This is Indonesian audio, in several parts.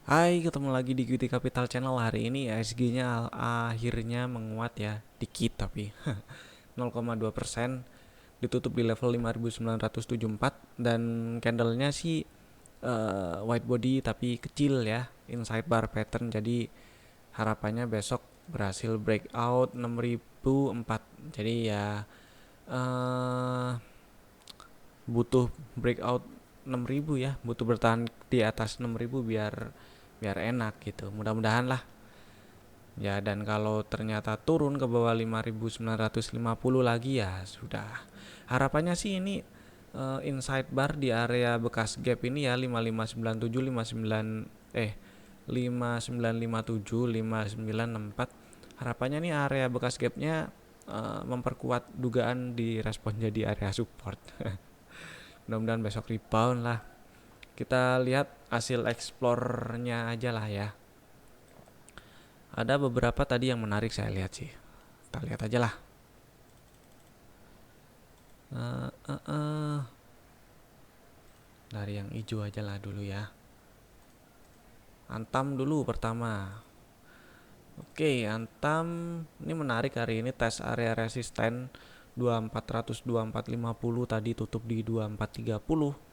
Hai, ketemu lagi di Equity Capital Channel. Hari ini ISG-nya akhirnya menguat ya, dikit tapi 0,2%, ditutup di level 5.974 dan candlenya sih white body tapi kecil ya, inside bar pattern. Jadi harapannya besok berhasil breakout 6.004. Jadi ya eh, butuh breakout 6.000 ya, butuh bertahan di atas 6.000 biar biar enak gitu. Mudah-mudahan lah. Ya, dan kalau ternyata turun ke bawah 5.950 lagi ya sudah. Harapannya sih ini inside bar di area bekas gap ini ya 5597 59 5957 5964. Harapannya nih area bekas gapnya memperkuat dugaan di respon jadi area support. Mudah-mudahan besok rebound lah. Kita lihat hasil explore-nya aja lah ya. Ada beberapa tadi yang menarik saya lihat sih. Kita lihat aja lah. Uh, uh, uh. Dari yang hijau aja lah dulu ya. Antam dulu pertama. Oke, Antam ini menarik hari ini tes area resisten 2400 2450 tadi tutup di 2430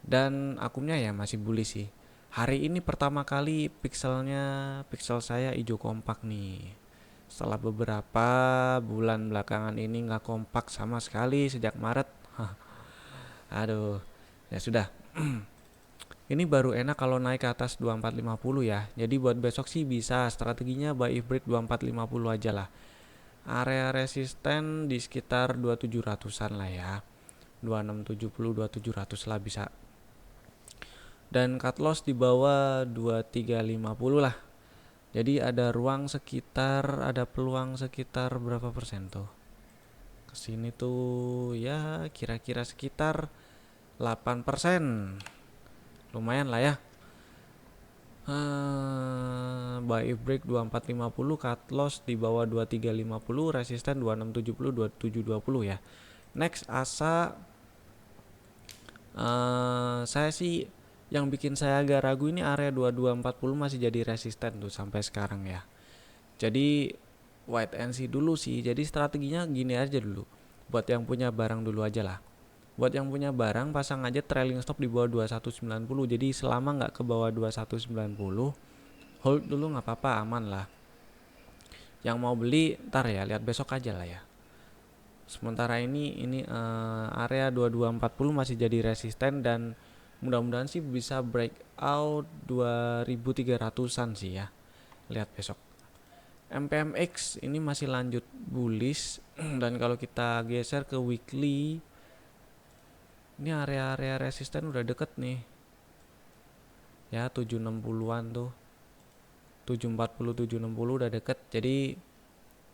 dan akumnya ya masih bullish sih. Hari ini pertama kali pixel saya hijau kompak nih. Setelah beberapa bulan belakangan ini nggak kompak sama sekali sejak Maret. Aduh, ya sudah. Ini baru enak kalau naik ke atas 2450 ya. Jadi buat besok sih bisa strateginya buy if break 2450 aja lah. Area resisten di sekitar 2700-an lah ya. 2670 2700 lah bisa. Dan cut loss di bawah 2350 lah. Jadi ada peluang sekitar berapa persen tuh? Kesini tuh ya kira-kira sekitar 8%. Lumayan lah ya. Buy if break 2450, cut loss di bawah 2350, resisten 2670 2720 ya. Next asa saya sih yang bikin saya agak ragu ini area 2240 masih jadi resisten tuh sampai sekarang ya. Jadi wait and see dulu sih. Jadi strateginya gini aja dulu. Buat yang punya barang dulu aja lah. Buat yang punya barang pasang aja trailing stop di bawah 2190. Jadi selama nggak ke bawah 2190 hold dulu nggak apa-apa, aman lah. Yang mau beli ntar ya lihat besok aja lah ya. Sementara ini area 2240 masih jadi resisten dan mudah-mudahan sih bisa breakout 2300-an sih ya. Lihat besok. MPMX ini masih lanjut bullish dan kalau kita geser ke weekly ini area-area resisten udah deket nih. Ya 760-an tuh. 740 760 udah deket. Jadi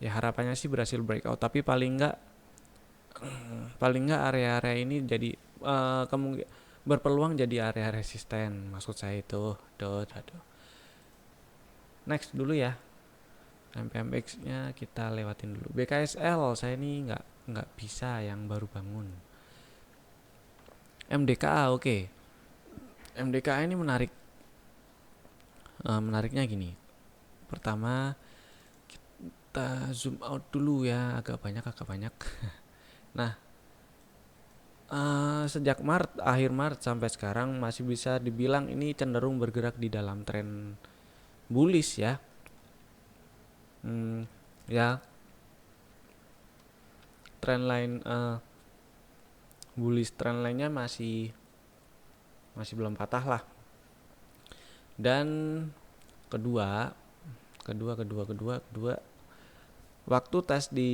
ya harapannya sih berhasil breakout tapi paling nggak area-area ini jadi berpeluang jadi area resisten maksud saya itu. Aduh. Next dulu ya. MPMX nya kita lewatin dulu. BKSL saya ini nggak bisa yang baru bangun. MDKA oke. MDKA ini menariknya gini. Pertama kita zoom out dulu ya, agak banyak. Nah, sejak akhir Maret sampai sekarang masih bisa dibilang ini cenderung bergerak di dalam tren bullish ya. Ya, bullish trend lainnya masih belum patah lah. Dan kedua waktu tes di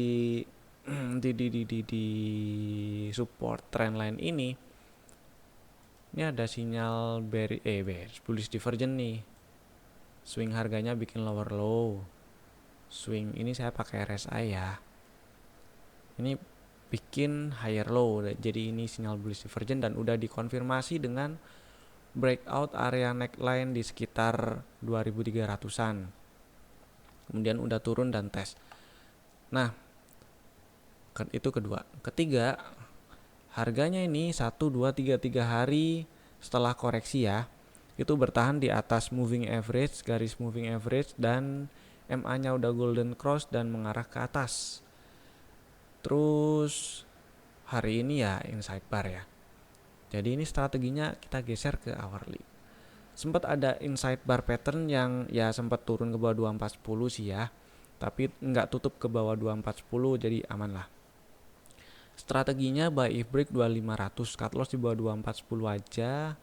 di support trendline ini ada sinyal bearish bullish divergent nih. Swing harganya bikin lower low. Swing ini saya pakai RSI ya. Ini bikin higher low. Jadi ini sinyal bullish divergent dan udah dikonfirmasi dengan breakout area neckline di sekitar 2300-an. Kemudian udah turun dan tes. Nah, itu kedua. Ketiga, harganya ini 1 2 3 hari setelah koreksi ya. itu bertahan di atas moving average, garis moving average, dan MA-nya udah golden cross dan mengarah ke atas. Terus hari ini ya inside bar ya. Jadi ini strateginya kita geser ke hourly. Sempat ada inside bar pattern yang ya sempat turun ke bawah 2410 sih ya. Tapi nggak tutup ke bawah 2410, jadi aman lah. Strateginya buy if break 2500, cut loss di bawah 2410 aja.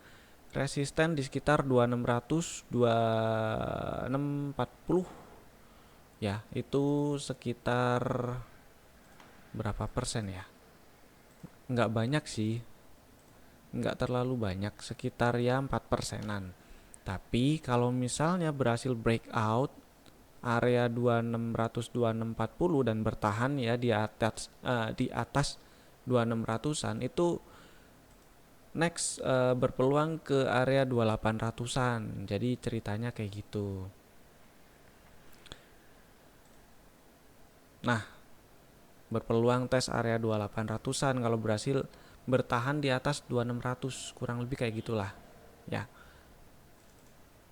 Resisten di sekitar 2600, 2640. Ya, itu sekitar berapa persen ya? Nggak banyak sih. Nggak terlalu banyak, sekitar ya 4 persenan. Tapi kalau misalnya berhasil breakout area 2600 2640 dan bertahan ya di atas 2600-an, itu next berpeluang ke area 2800-an. Jadi ceritanya kayak gitu. Nah, berpeluang tes area 2800-an kalau berhasil bertahan di atas 2600, kurang lebih kayak gitulah. Ya.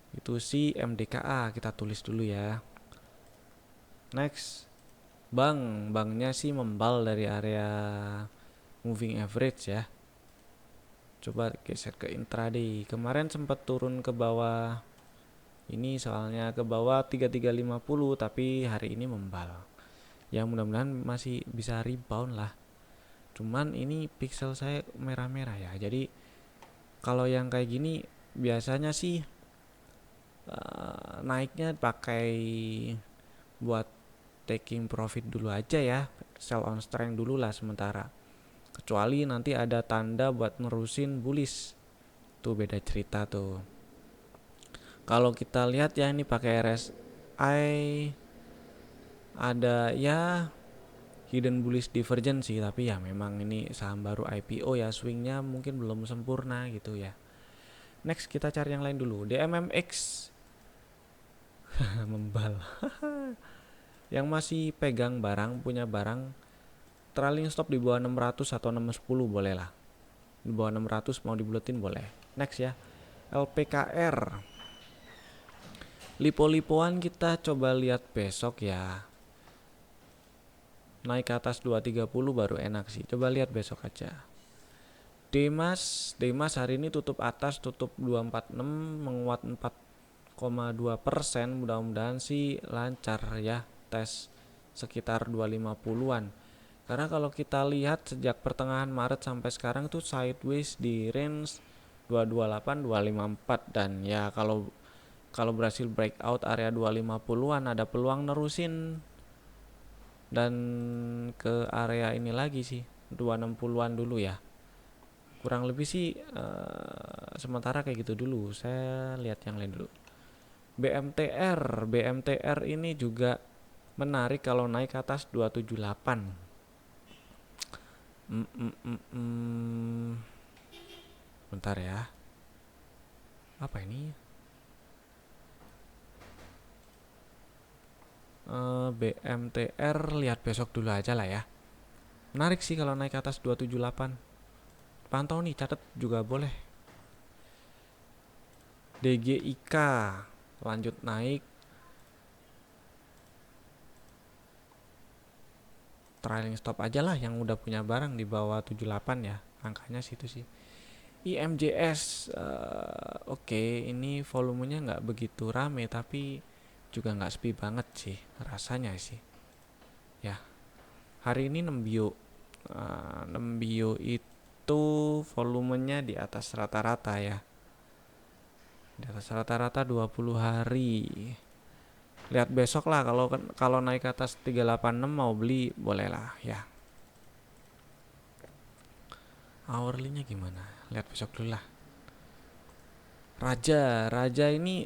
Itu si MDKA kita tulis dulu ya. Next, banknya sih membal dari area moving average ya. Coba geser ke intraday. Kemarin sempat turun ke bawah. Ini soalnya ke bawah 3350, tapi hari ini membal. Ya mudah-mudahan masih bisa rebound lah. Cuman ini pixel saya merah-merah ya. Jadi kalau yang kayak gini biasanya sih naiknya pakai buat taking profit dulu aja ya, sell on strength dulu lah sementara, kecuali nanti ada tanda buat nerusin bullish, tuh beda cerita tuh. Kalau kita lihat ya ini pakai RSI ada ya hidden bullish divergence sih, tapi ya memang ini saham baru IPO ya, swingnya mungkin belum sempurna gitu ya. Next kita cari yang lain dulu, DMMX membal. Yang masih pegang barang, punya barang, trailing stop di bawah 600 atau 610 boleh lah. Di bawah 600 mau dibuletin boleh. Next ya, LPKR. Lipo-lipoan kita coba lihat besok ya. Naik ke atas 230 baru enak sih. Coba lihat besok aja. Demas hari ini tutup atas, tutup 246, menguat 4,2%. Mudah-mudahan sih lancar ya tes sekitar 250-an. Karena kalau kita lihat sejak pertengahan Maret sampai sekarang tuh sideways di range 228 254, dan ya kalau berhasil breakout area 250-an ada peluang nerusin dan ke area ini lagi sih 260-an dulu ya. Kurang lebih sih sementara kayak gitu dulu. Saya lihat yang lain dulu. BMTR ini juga menarik kalau naik ke atas 278. Bentar ya. Apa ini? BMTR lihat besok dulu aja lah ya. Menarik sih kalau naik ke atas 278. Pantau nih, catat juga boleh. DGIK lanjut naik. Trailing stop aja lah yang udah punya barang di bawah 78 ya. Angkanya situ sih. IMJS oke, ini volumenya nggak begitu rame tapi juga nggak sepi banget sih rasanya sih ya. Hari ini Nembio itu volumenya di atas rata-rata ya, di atas rata-rata 20 hari. Lihat besok lah, kalau naik ke atas 386 mau beli boleh lah ya. Hourly-nya gimana? Lihat besok dulu lah. Raja ini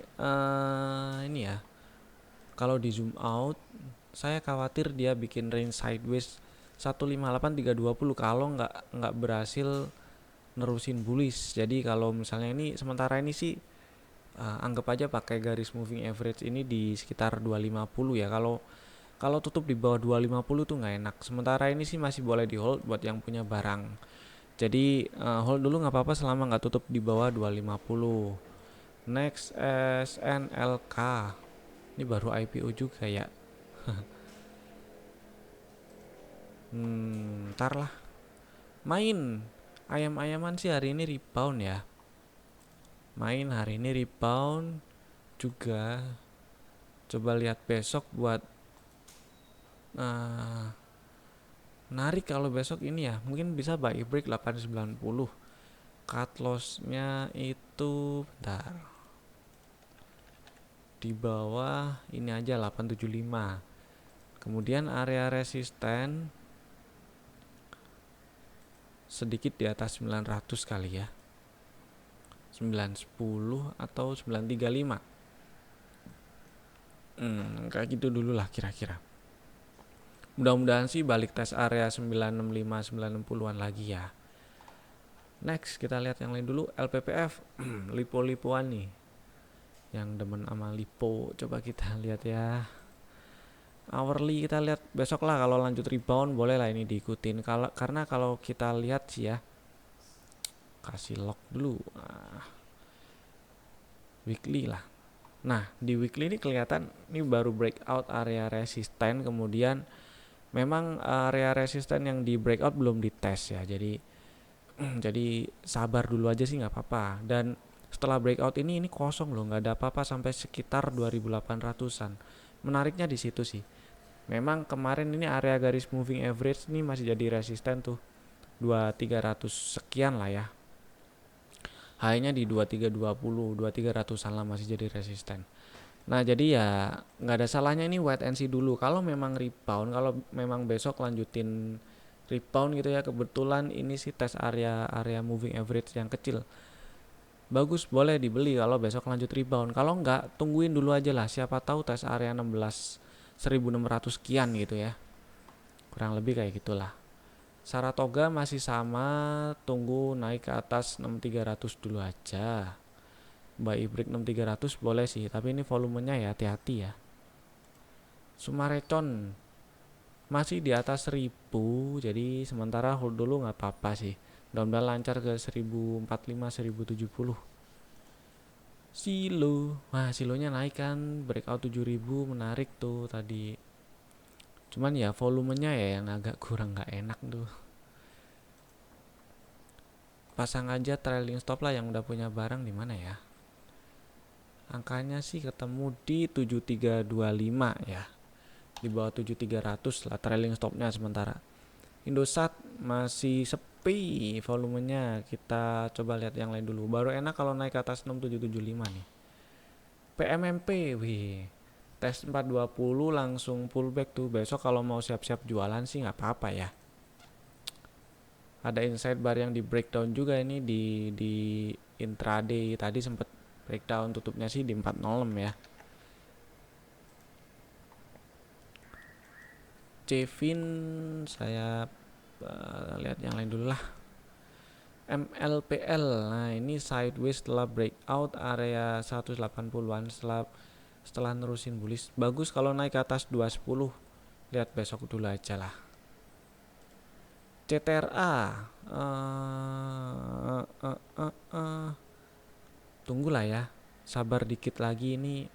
ya. Kalau di zoom out, saya khawatir dia bikin range sideways 158-320 kalau nggak berhasil nerusin bullish. Jadi kalau misalnya ini sementara ini sih anggap aja pakai garis moving average ini di sekitar 250 ya. Kalau tutup di bawah 250 tuh nggak enak. Sementara ini sih masih boleh di hold buat yang punya barang. Jadi hold dulu nggak apa-apa selama nggak tutup di bawah 250. Next SNLK. Ini baru IPO juga ya. Ntar lah. Main. Ayam-ayaman sih hari ini rebound ya. Main hari ini rebound juga. Coba lihat besok buat narik kalau besok ini ya. Mungkin bisa buy break 890. Cut loss-nya itu bentar. Di bawah ini aja 875. Kemudian area resisten sedikit di atas 900 kali ya. 910 atau 935. Kayak gitu dulu lah kira-kira. Mudah-mudahan sih balik tes area 965 960-an lagi ya. Next kita lihat yang lain dulu. LPPF lipo-lipoan nih. Yang demen sama lipo, coba kita lihat ya. Hourly kita lihat besok lah, kalau lanjut rebound boleh lah ini diikutin. Karena kalau kita lihat sih ya, kasih lock dulu. Weekly lah. Nah, di weekly ini kelihatan ini baru breakout area resisten, kemudian memang area resisten yang di breakout belum dites ya. Jadi sabar dulu aja sih, nggak apa-apa. Dan setelah breakout ini kosong loh, nggak ada apa-apa sampai sekitar 2800-an. Menariknya di situ sih. Memang kemarin ini area garis moving average ini masih jadi resisten tuh 2300 sekian lah ya. High-nya di 2320, 2300-an lah masih jadi resisten. Nah jadi ya nggak ada salahnya ini wait and see dulu. Kalau memang rebound, kalau memang besok lanjutin rebound gitu ya, kebetulan ini sih tes area moving average yang kecil, bagus, boleh dibeli kalau besok lanjut rebound. Kalau enggak, tungguin dulu aja lah, siapa tahu tes area 16.600 sekian gitu ya, kurang lebih kayak gitulah. Saratoga masih sama, tunggu naik ke atas 6300 dulu aja. Buy break 6300 boleh sih, tapi ini volumenya ya hati-hati ya. Sumarecon masih di atas 1000, jadi sementara hold dulu nggak apa-apa sih. Mudah-mudahan lancar ke 1045 1070. Silo, wah silonya naik kan, breakout 7000, menarik tuh tadi. Cuman ya volumenya ya yang agak kurang nggak enak tuh. Pasang aja trailing stop lah yang udah punya barang di mana ya. Angkanya sih ketemu di 7325 ya. Di bawah 7300 lah trailing stopnya sementara. Indosat masih sepi volumenya. Kita coba lihat yang lain dulu. Baru enak kalau naik ke atas 6775 nih. PMMP, wih. Tes 420 langsung pullback tuh. Besok kalau mau siap-siap jualan sih nggak apa-apa ya. Ada inside bar yang di breakdown juga ini di intraday tadi sempat breakdown, tutupnya sih di 406 ya. Cevin saya lihat yang lain dulu lah. MLPL, nah ini sideways setelah breakout area 180-an setelah nerusin bullish. Bagus kalau naik ke atas 210. Lihat besok dulu aja lah. CTRA tunggulah ya, sabar dikit lagi, ini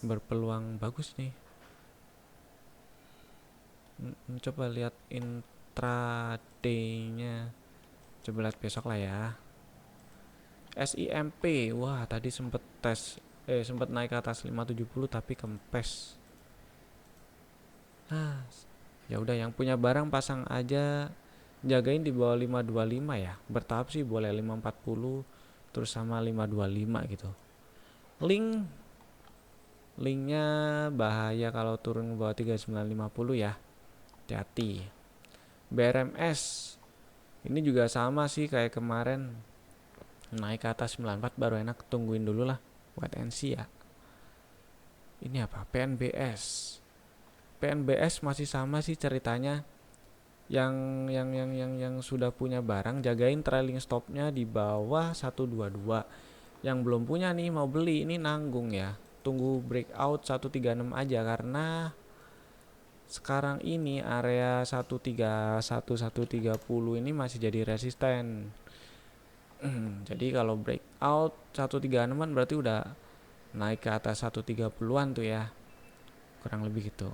berpeluang bagus nih. Coba lihat intraday-nya, coba lihat besok lah ya. SIMP, wah tadi sempet sempet naik ke atas 570 tapi kempes. Ya udah, yang punya barang pasang aja, jagain di bawah 525 ya. Bertahap sih boleh 540 terus sama 525 gitu. Linknya bahaya kalau turun ke bawah 3950 ya. Hati-hati. BRMS ini juga sama sih kayak kemarin, naik ke atas 94 baru enak, tungguin dulu lah, wait and see ya. Ini apa? PNBS masih sama sih ceritanya. Yang sudah punya barang jagain trailing stopnya di bawah 122. Yang belum punya nih mau beli ini nanggung ya. Tunggu breakout 136 aja, karena sekarang ini area 131 130 ini masih jadi resisten. Jadi kalau breakout 136-an berarti udah naik ke atas 130-an tuh ya, kurang lebih gitu.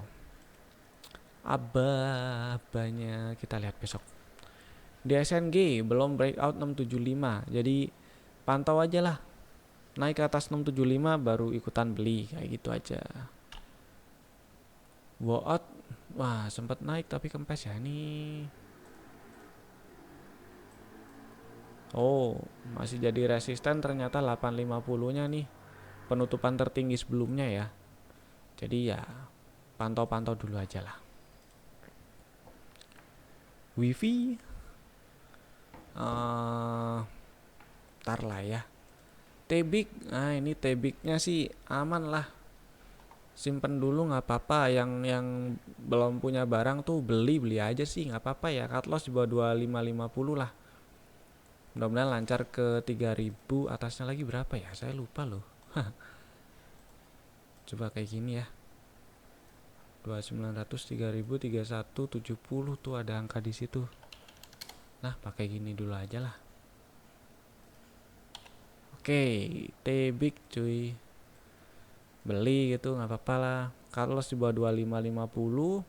Abanya kita lihat besok. Di SNG belum breakout 675, jadi pantau aja lah. Naik ke atas 675 baru ikutan beli, kayak gitu aja. Blowout, wah sempat naik tapi kempes ya ini. Oh, masih jadi resisten ternyata 850-nya nih. Penutupan tertinggi sebelumnya ya. Jadi ya pantau-pantau dulu aja lah. Wifi tar lah ya. Tebik, nah ini tebiknya sih aman lah. Simpen dulu nggak apa-apa. Yang belum punya barang tuh beli aja sih nggak apa-apa ya. Cut loss di bawah 2550 lah. Mudah-mudahan lancar ke 3000. Atasnya lagi berapa ya? Saya lupa loh. Coba kayak gini ya. 2900, 3000, 31, 70 tuh ada angka di situ. Nah, pakai gini dulu aja lah. Oke, T-Big cuy. Beli gitu nggak apa-apa lah. Cut loss di bawah 2550.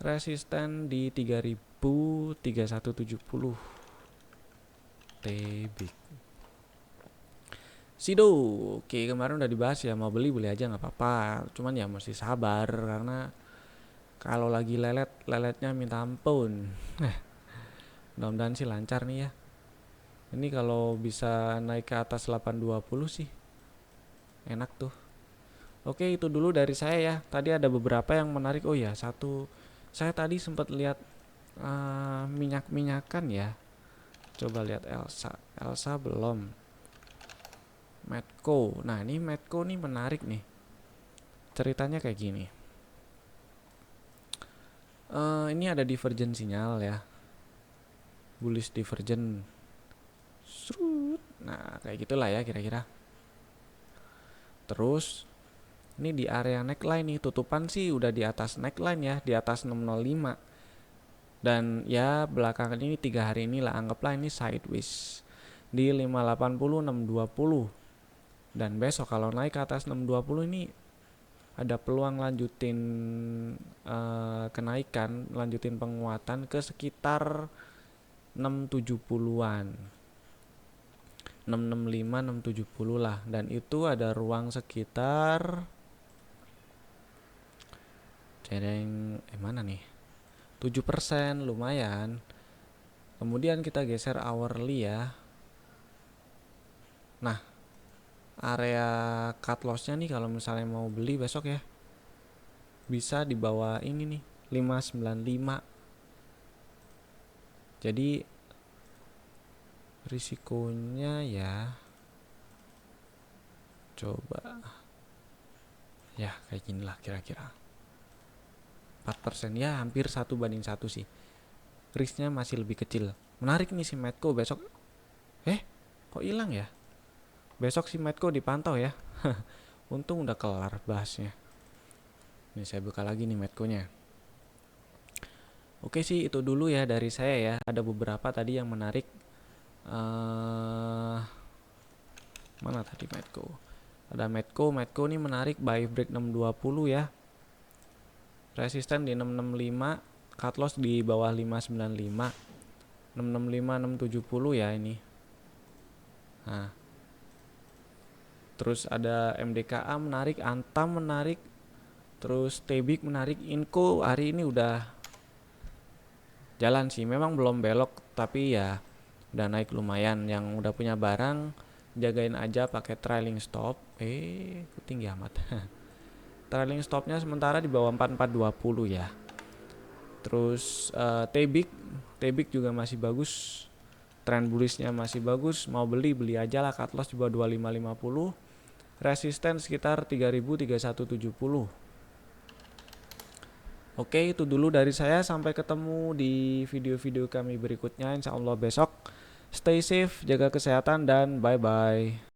Resisten di 3000, 3170. T-Big. Sido, oke kemarin udah dibahas ya, mau beli aja nggak apa-apa. Cuman ya mesti sabar karena kalau lagi leletnya minta ampun. Mudah-mudahan sih lancar nih ya. Ini kalau bisa naik ke atas 820 sih enak tuh. Oke, itu dulu dari saya ya. Tadi ada beberapa yang menarik. Oh ya, satu saya tadi sempat lihat minyak-minyakan ya. Coba lihat Elsa belum. Medco. Nah, ini Medco nih menarik nih. Ceritanya kayak gini. Ini ada divergent sinyal ya. Bullish divergent. Nah, kayak gitulah ya kira-kira. Terus ini di area neckline nih, tutupan sih udah di atas neckline ya, di atas 605. Dan ya belakangan ini 3 hari ini lah, anggaplah ini sideways di 580 620. Dan besok kalau naik ke atas 620 ini ada peluang lanjutin kenaikan, lanjutin penguatan ke sekitar 670-an. 665 670 lah, dan itu ada ruang sekitar mana nih 7%, lumayan. Kemudian kita geser hourly ya. Nah, area cut lossnya nih kalau misalnya mau beli besok ya bisa di bawah ini nih 595. Jadi risikonya ya coba ya kayak gini lah kira-kira 4% ya, hampir 1:1 sih. Risknya masih lebih kecil. Menarik nih si Medco besok. Kok hilang ya? Besok si Medco dipantau ya. Untung udah kelar bahasnya. Ini saya buka lagi nih Medco-nya. Oke sih, itu dulu ya dari saya ya. Ada beberapa tadi yang menarik. Mana tadi Medco? Ada Medco nih menarik, buy break 620 ya. Resisten di 665, cut loss di bawah 595. 665 670 ya ini. Nah. Terus ada MDKA menarik, Antam menarik, terus Tebik menarik, Inco hari ini udah jalan sih. Memang belum belok tapi ya udah naik lumayan. Yang udah punya barang jagain aja pakai trailing stop. Tinggi amat. Trailing stopnya sementara di bawah 4420 ya. Terus Tebik juga masih bagus. Trend bullishnya masih bagus. Mau beli aja lah, cut loss di bawah 2550. Resisten sekitar 3000 3170. Oke, itu dulu dari saya. Sampai ketemu di video-video kami berikutnya, insya Allah besok. Stay safe, jaga kesehatan, dan bye-bye.